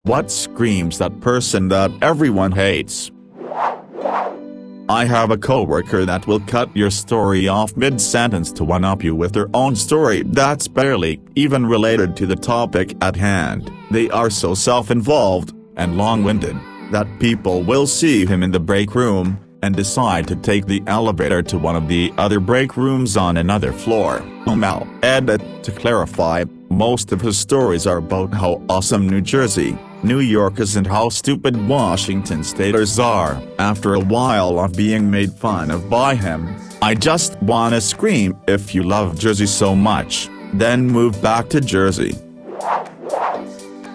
What screams that person that everyone hates? I have a coworker that will cut your story off mid-sentence to one-up you with their own story that's barely even related to the topic at hand. They are so self-involved and long-winded that people will see him in the break room and decide to take the elevator to one of the other break rooms on another floor. Now, edit. To clarify, most of his stories are about how awesome New Jersey, New York is and how stupid Washington staters are. After a while of being made fun of by him, I just wanna scream, if you love Jersey so much, then move back to Jersey.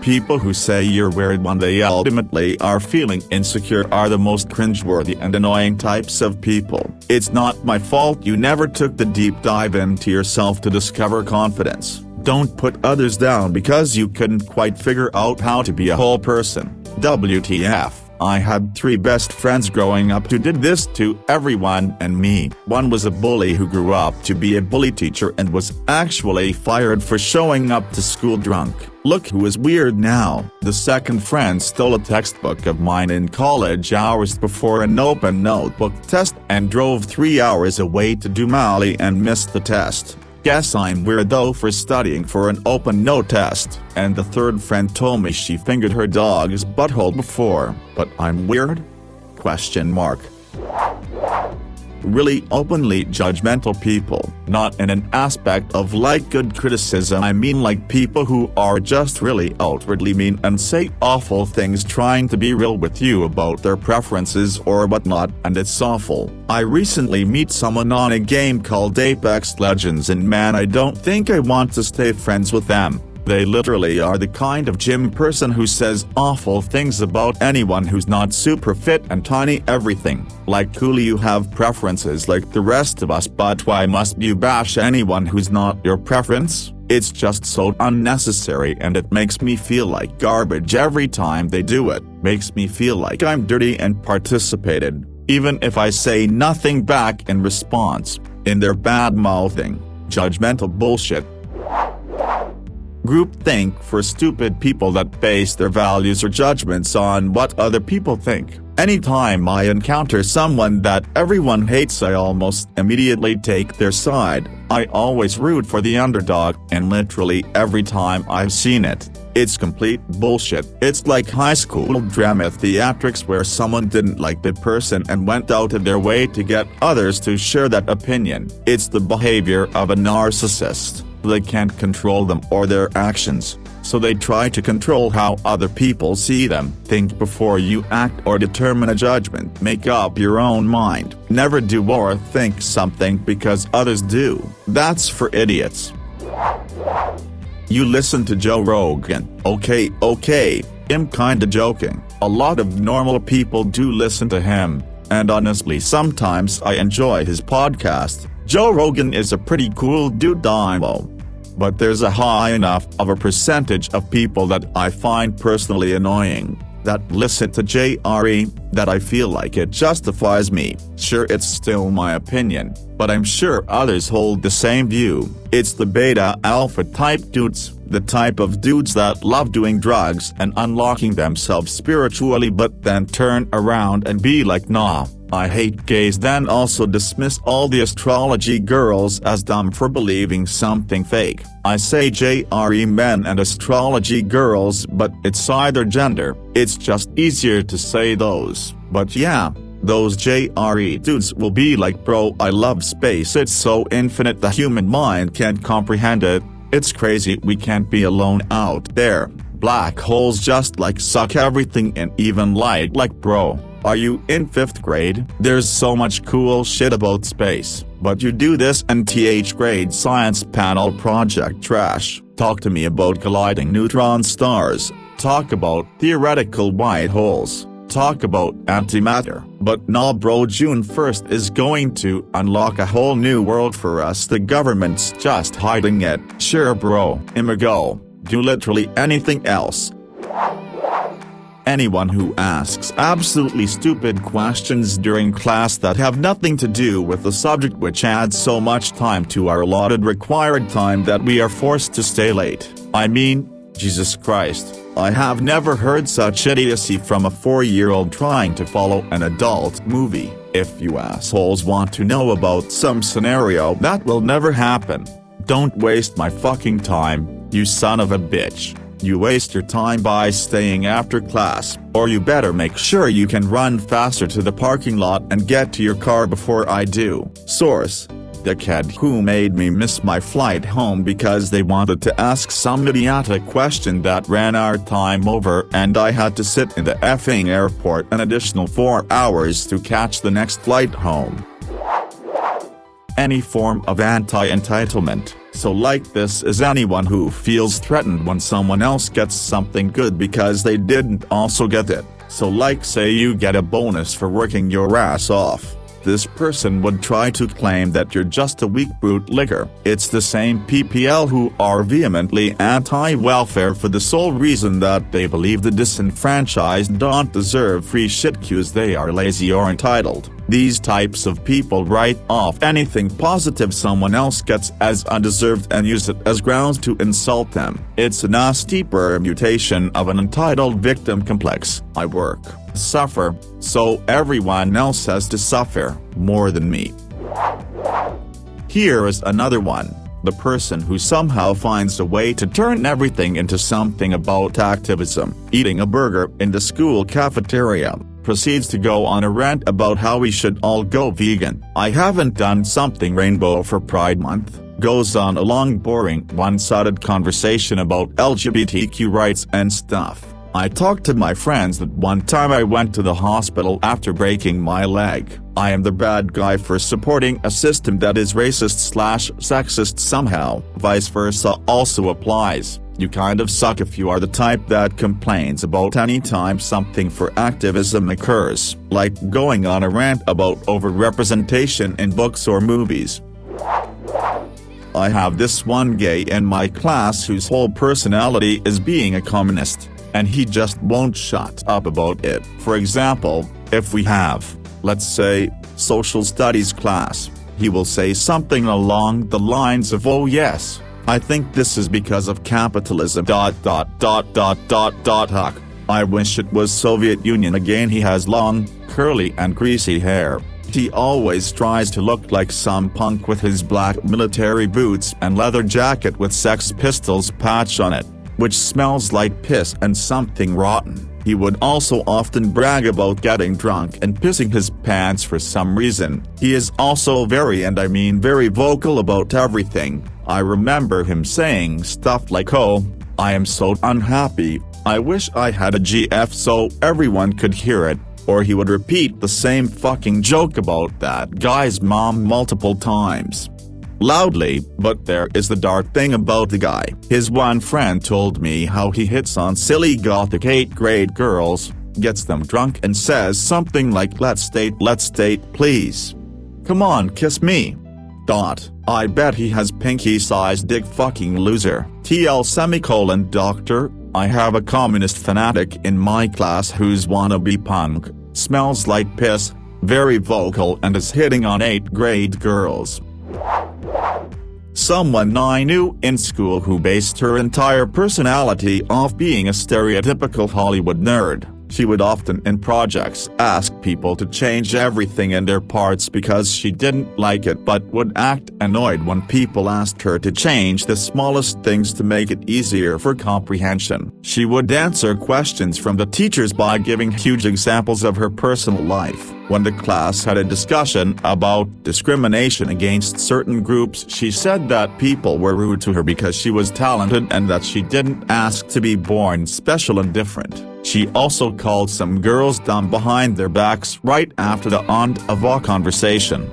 People who say you're weird when they ultimately are feeling insecure are the most cringeworthy and annoying types of people. It's not my fault you never took the deep dive into yourself to discover confidence. Don't put others down because you couldn't quite figure out how to be a whole person. WTF, I had 3 best friends growing up who did this to everyone and me. One was a bully who grew up to be a bully teacher and was actually fired for showing up to school drunk. Look who is weird now. The second friend stole a textbook of mine in college hours before an open notebook test and drove 3 hours away to do Mali and missed the test. Guess I'm weird though for studying for an open note test. And the third friend told me she fingered her dog's butthole before, but I'm weird? Question mark. Really openly judgmental people, not in an aspect of like good criticism, I mean like people who are just really outwardly mean and say awful things trying to be real with you about their preferences or whatnot, and it's awful. I recently meet someone on a game called Apex Legends and man, I don't think I want to stay friends with them. They literally are the kind of gym person who says awful things about anyone who's not super fit and tiny everything. Like cool, you have preferences like the rest of us, but why must you bash anyone who's not your preference? It's just so unnecessary and it makes me feel like garbage every time they do it. Makes me feel like I'm dirty and participated, even if I say nothing back in response, in their bad-mouthing, judgmental bullshit. Groupthink for stupid people that base their values or judgments on what other people think. Anytime I encounter someone that everyone hates, I almost immediately take their side. I always root for the underdog, and literally every time I've seen it, it's complete bullshit. It's like high school drama theatrics where someone didn't like the person and went out of their way to get others to share that opinion. It's the behavior of a narcissist. They can't control them or their actions, so they try to control how other people see them. Think before you act or determine a judgment. Make up your own mind. Never do or think something because others do. That's for idiots. You listen to Joe Rogan. Okay, I'm kinda joking. A lot of normal people do listen to him, and honestly sometimes I enjoy his podcast. Joe Rogan is a pretty cool dude, I know. But there's a high enough of a percentage of people that I find personally annoying, that listen to JRE, that I feel like it justifies me. Sure, it's still my opinion, but I'm sure others hold the same view. It's the beta alpha type dudes, the type of dudes that love doing drugs and unlocking themselves spiritually but then turn around and be like, nah, I hate gays, then also dismiss all the astrology girls as dumb for believing something fake. I say JRE men and astrology girls, but it's either gender. It's just easier to say those. But yeah, those JRE dudes will be like, bro, I love space, it's so infinite the human mind can't comprehend it. It's crazy we can't be alone out there. Black holes just like suck everything and even light, like bro. Are you in 5th grade? There's so much cool shit about space, but you do this nth grade science panel project trash. Talk to me about colliding neutron stars. Talk about theoretical white holes. Talk about antimatter. But nah bro, June 1st is going to unlock a whole new world for us. The government's just hiding it. Sure bro, go. Do literally anything else. Anyone who asks absolutely stupid questions during class that have nothing to do with the subject, which adds so much time to our allotted required time that we are forced to stay late. I mean, Jesus Christ, I have never heard such idiocy from a 4-year-old trying to follow an adult movie. If you assholes want to know about some scenario that will never happen, don't waste my fucking time, you son of a bitch. You waste your time by staying after class, or you better make sure you can run faster to the parking lot and get to your car before I do. Source: the kid who made me miss my flight home because they wanted to ask some idiotic question that ran our time over and I had to sit in the effing airport an additional 4 hours to catch the next flight home. Any form of anti-entitlement. So like this is anyone who feels threatened when someone else gets something good because they didn't also get it. So like say you get a bonus for working your ass off. This person would try to claim that you're just a weak brute licker. It's the same PPL who are vehemently anti-welfare for the sole reason that they believe the disenfranchised don't deserve free shit cause they are lazy or entitled. These types of people write off anything positive someone else gets as undeserved and use it as grounds to insult them. It's a nasty permutation of an entitled victim complex. I work, suffer, so everyone else has to suffer more than me. Here is another one. The person who somehow finds a way to turn everything into something about activism. Eating a burger in the school cafeteria, proceeds to go on a rant about how we should all go vegan. I haven't done something rainbow for Pride Month. Goes on a long boring one-sided conversation about LGBTQ rights and stuff. I talked to my friends that one time I went to the hospital after breaking my leg. I am the bad guy for supporting a system that is racist/sexist somehow. Vice versa also applies. You kind of suck if you are the type that complains about any time something for activism occurs, like going on a rant about overrepresentation in books or movies. I have this one gay in my class whose whole personality is being a communist, and he just won't shut up about it. For example, if we have, let's say, social studies class, he will say something along the lines of, "Oh yes, I think this is because of capitalism. Huck. I wish it was Soviet Union again." He has long, curly and greasy hair. He always tries to look like some punk with his black military boots and leather jacket with Sex Pistols patch on it, which smells like piss and something rotten. He would also often brag about getting drunk and pissing his pants for some reason. He is also very, and I mean very, vocal about everything. I remember him saying stuff like, "Oh, I am so unhappy, I wish I had a GF so everyone could hear it," or he would repeat the same fucking joke about that guy's mom multiple times. Loudly. But there is the dark thing about the guy. His one friend told me how he hits on silly gothic 8th grade girls, gets them drunk and says something like, let's date please. Come on, kiss me. I bet he has pinky-sized dick, fucking loser. TL doctor, I have a communist fanatic in my class who's wannabe punk, smells like piss, very vocal and is hitting on 8th grade girls. Someone I knew in school who based her entire personality off being a stereotypical Hollywood nerd. She would often in projects ask people to change everything in their parts because she didn't like it, but would act annoyed when people asked her to change the smallest things to make it easier for comprehension. She would answer questions from the teachers by giving huge examples of her personal life. When the class had a discussion about discrimination against certain groups, she said that people were rude to her because she was talented and that she didn't ask to be born special and different. She also called some girls dumb behind their backs right after the end of a conversation.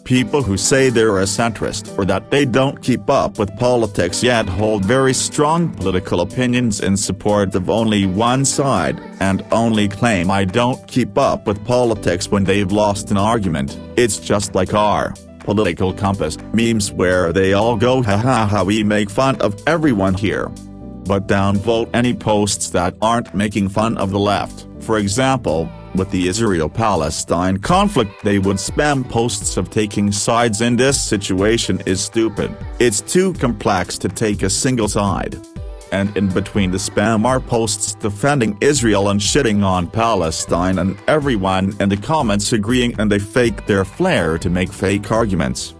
People who say they're a centrist or that they don't keep up with politics yet hold very strong political opinions in support of only one side, and only claim I don't keep up with politics when they've lost an argument. It's just like our political compass memes where they all go ha ha ha, we make fun of everyone here, but downvote any posts that aren't making fun of the left. For example, With the Israel-Palestine conflict, they would spam posts of taking sides in this situation is stupid. It's too complex to take a single side. And in between the spam are posts defending Israel and shitting on Palestine, and everyone in the comments agreeing, and they fake their flair to make fake arguments.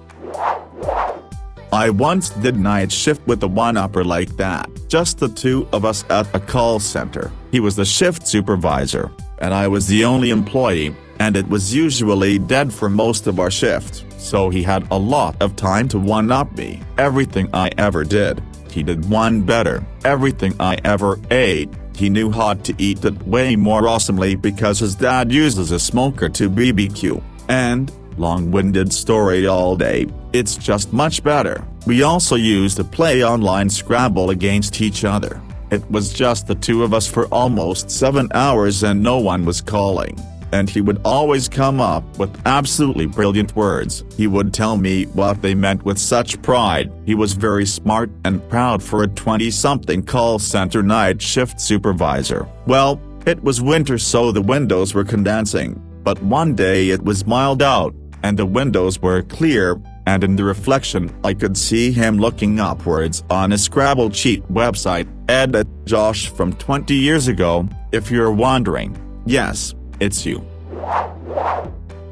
I once did night shift with a one-upper like that, just the two of us at a call center. He was the shift supervisor, and I was the only employee, and it was usually dead for most of our shift, so he had a lot of time to one-up me. Everything I ever did, he did one better. Everything I ever ate, he knew how to eat it way more awesomely because his dad uses a smoker to BBQ. And, long-winded story all day, it's just much better. We also used to play online Scrabble against each other. It was just the two of us for almost 7 hours and no one was calling. And he would always come up with absolutely brilliant words. He would tell me what they meant with such pride. He was very smart and proud for a 20-something call center night shift supervisor. Well, it was winter, so the windows were condensing, but one day it was mild out, and the windows were clear, and in the reflection I could see him looking upwards on a Scrabble cheat website. Ed, Josh from 20 years ago, if you're wondering. Yes. It's you.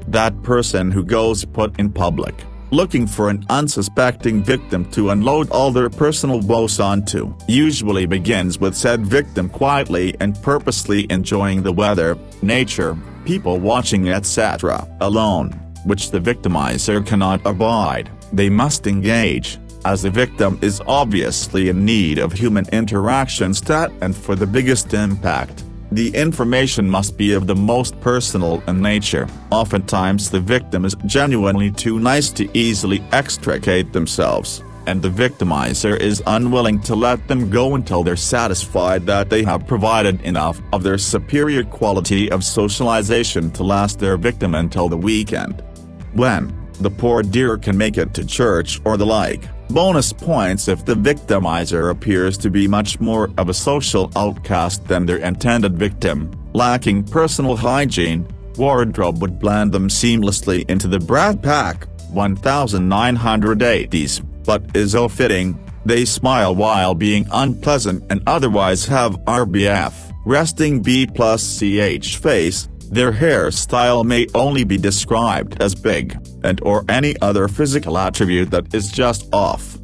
That person who goes put in public, looking for an unsuspecting victim to unload all their personal woes onto, usually begins with said victim quietly and purposely enjoying the weather, nature, people watching etc. alone, which the victimizer cannot abide. They must engage, as the victim is obviously in need of human interaction and for the biggest impact. The information must be of the most personal in nature. Oftentimes the victim is genuinely too nice to easily extricate themselves, and the victimizer is unwilling to let them go until they're satisfied that they have provided enough of their superior quality of socialization to last their victim until the weekend, when the poor dear can make it to church or the like. Bonus points if the victimizer appears to be much more of a social outcast than their intended victim, lacking personal hygiene. Wardrobe would blend them seamlessly into the Brat Pack 1980s, but is ill-fitting. They smile while being unpleasant and otherwise have RBF, resting B+CH face. Their hairstyle may only be described as big, and or any other physical attribute that is just off.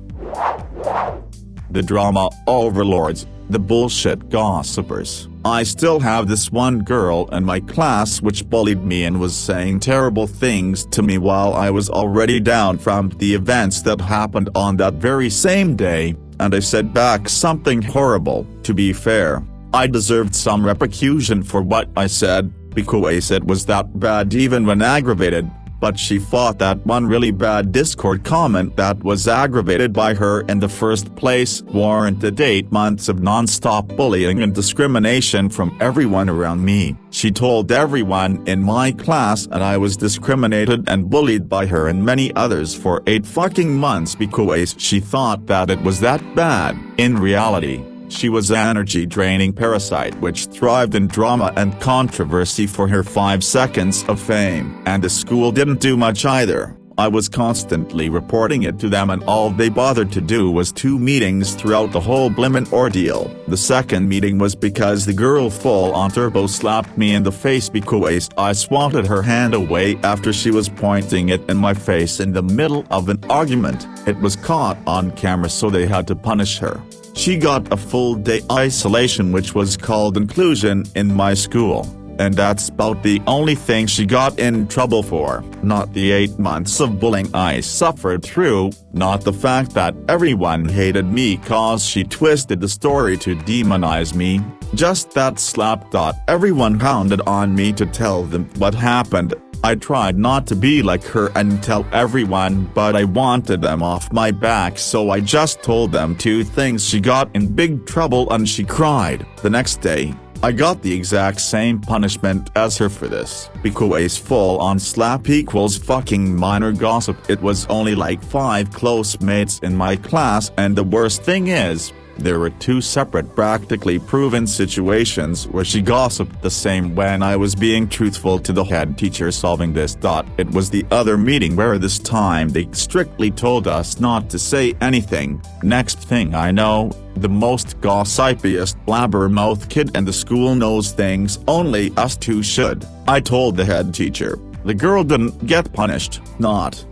The drama overlords, the bullshit gossipers. I still have this one girl in my class which bullied me and was saying terrible things to me while I was already down from the events that happened on that very same day, and I said back something horrible. To be fair, I deserved some repercussion for what I said, because it was that bad even when aggravated, but she thought that one really bad Discord comment that was aggravated by her in the first place warranted 8 months of non-stop bullying and discrimination from everyone around me. She told everyone in my class and I was discriminated and bullied by her and many others for 8 fucking months because she thought that it was that bad. In reality, she was an energy-draining parasite which thrived in drama and controversy for her 5 seconds of fame. And the school didn't do much either. I was constantly reporting it to them and all they bothered to do was 2 meetings throughout the whole blimmin' ordeal. The second meeting was because the girl full-on turbo slapped me in the face because I swatted her hand away after she was pointing it in my face in the middle of an argument. It was caught on camera so they had to punish her. She got a full-day isolation which was called inclusion in my school, and that's about the only thing she got in trouble for. Not the 8 months of bullying I suffered through, not the fact that everyone hated me cause she twisted the story to demonize me, just that slap. Everyone hounded on me to tell them what happened. I tried not to be like her and tell everyone, but I wanted them off my back, so I just told them 2 things. She got in big trouble and she cried. The next day, I got the exact same punishment as her for this. Because full-on slap equals fucking minor gossip. It was only like 5 close mates in my class, and the worst thing is, There were two separate practically proven situations where she gossiped the same when I was being truthful to the head teacher solving this. It was the other meeting where this time they strictly told us not to say anything. Next thing I know, the most gossipiest blabbermouth kid in the school knows things only us two should. I told the head teacher. The girl didn't get punished, not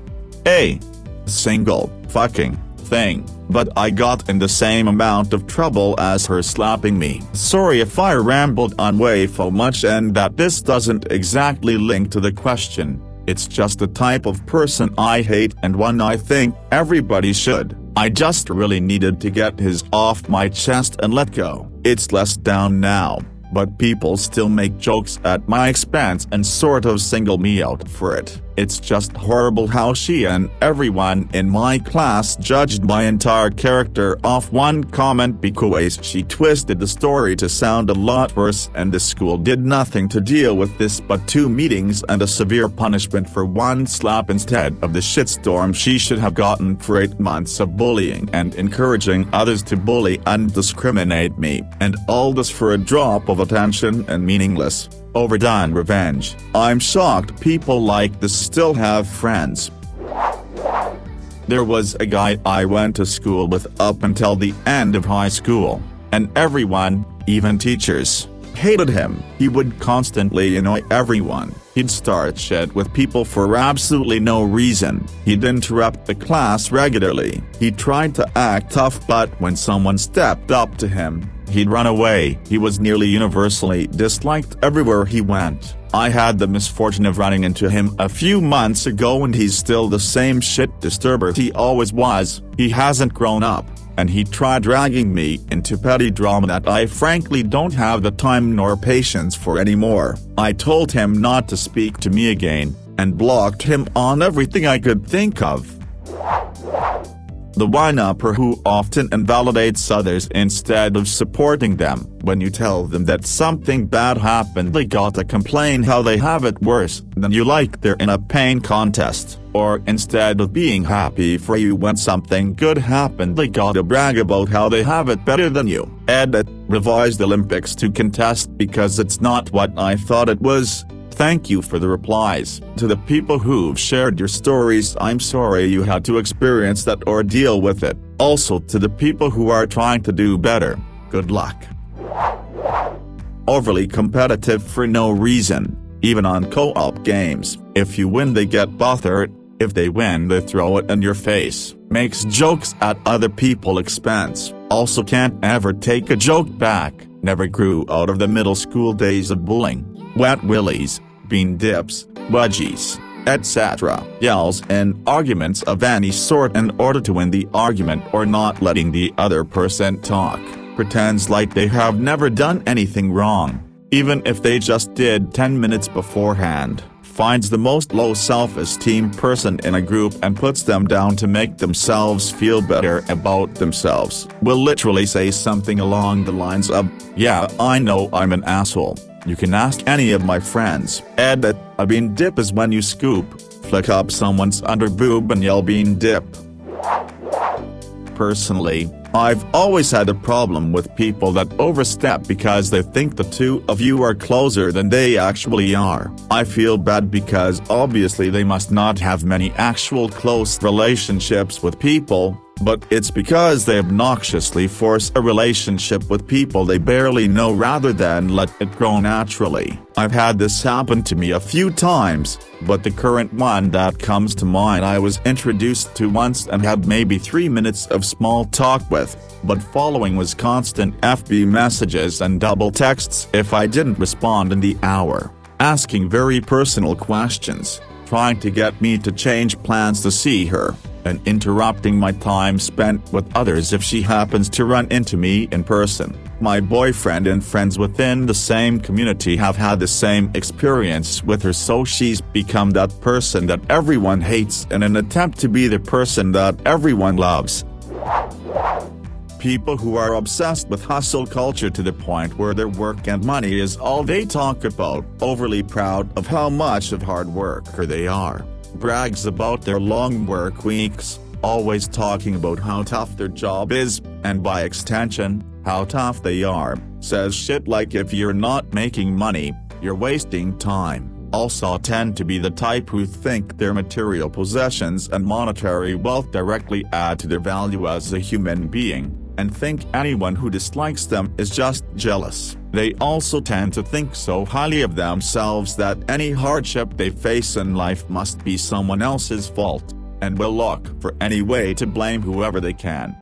a single fucking thing, but I got in the same amount of trouble as her slapping me. Sorry if I rambled on way so much and that this doesn't exactly link to the question. It's just the type of person I hate and one I think everybody should. I just really needed to get his off my chest and let go. It's less down now, but people still make jokes at my expense and sort of single me out for it. It's just horrible how she and everyone in my class judged my entire character off one comment because she twisted the story to sound a lot worse, and the school did nothing to deal with this but 2 meetings and a severe punishment for 1 slap instead of the shitstorm she should have gotten for 8 months of bullying and encouraging others to bully and discriminate me, and all this for a drop of attention and meaningless, overdone revenge. I'm shocked people like this still have friends. There was a guy I went to school with up until the end of high school, and everyone, even teachers, hated him. He would constantly annoy everyone. He'd start shit with people for absolutely no reason. He'd interrupt the class regularly. He tried to act tough, but when someone stepped up to him, he'd run away. He was nearly universally disliked everywhere he went. I had the misfortune of running into him a few months ago and he's still the same shit disturber he always was. He hasn't grown up, and he tried dragging me into petty drama that I frankly don't have the time nor patience for anymore. I told him not to speak to me again, and blocked him on everything I could think of. The whine-upper who often invalidates others instead of supporting them. When you tell them that something bad happened, they gotta complain how they have it worse than you, like they're in a pain contest. Or instead of being happy for you when something good happened, they gotta brag about how they have it better than you. Edit, revised Olympics to contest because it's not what I thought it was. Thank you for the replies. To the people who've shared your stories, I'm sorry you had to experience that or deal with it. Also to the people who are trying to do better, good luck. Overly competitive for no reason, even on co-op games. If you win they get bothered, if they win they throw it in your face. Makes jokes at other people's expense. Also can't ever take a joke back. Never grew out of the middle school days of bullying. Wet willies, bean dips, wedgies, etc. Yells and arguments of any sort in order to win the argument or not letting the other person talk. Pretends like they have never done anything wrong, even if they just did 10 minutes beforehand. Finds the most low self-esteem person in a group and puts them down to make themselves feel better about themselves. Will literally say something along the lines of, "Yeah, I know I'm an asshole. You can ask any of my friends." Edit, a bean dip is when you scoop, flick up someone's underboob and yell bean dip. Personally, I've always had a problem with people that overstep because they think the two of you are closer than they actually are. I feel bad because obviously they must not have many actual close relationships with people, but it's because they obnoxiously force a relationship with people they barely know rather than let it grow naturally. I've had this happen to me a few times, but the current one that comes to mind I was introduced to once and had maybe 3 minutes of small talk with, but following was constant FB messages and double texts if I didn't respond in the hour, asking very personal questions, trying to get me to change plans to see her, and interrupting my time spent with others if she happens to run into me in person. My boyfriend and friends within the same community have had the same experience with her, so she's become that person that everyone hates in an attempt to be the person that everyone loves. People who are obsessed with hustle culture to the point where their work and money is all they talk about, overly proud of how much of hard worker they are, brags about their long work weeks, always talking about how tough their job is, and by extension, how tough they are, says shit like if you're not making money, you're wasting time. Also tend to be the type who think their material possessions and monetary wealth directly add to their value as a human being, and think anyone who dislikes them is just jealous. They also tend to think so highly of themselves that any hardship they face in life must be someone else's fault, and will look for any way to blame whoever they can.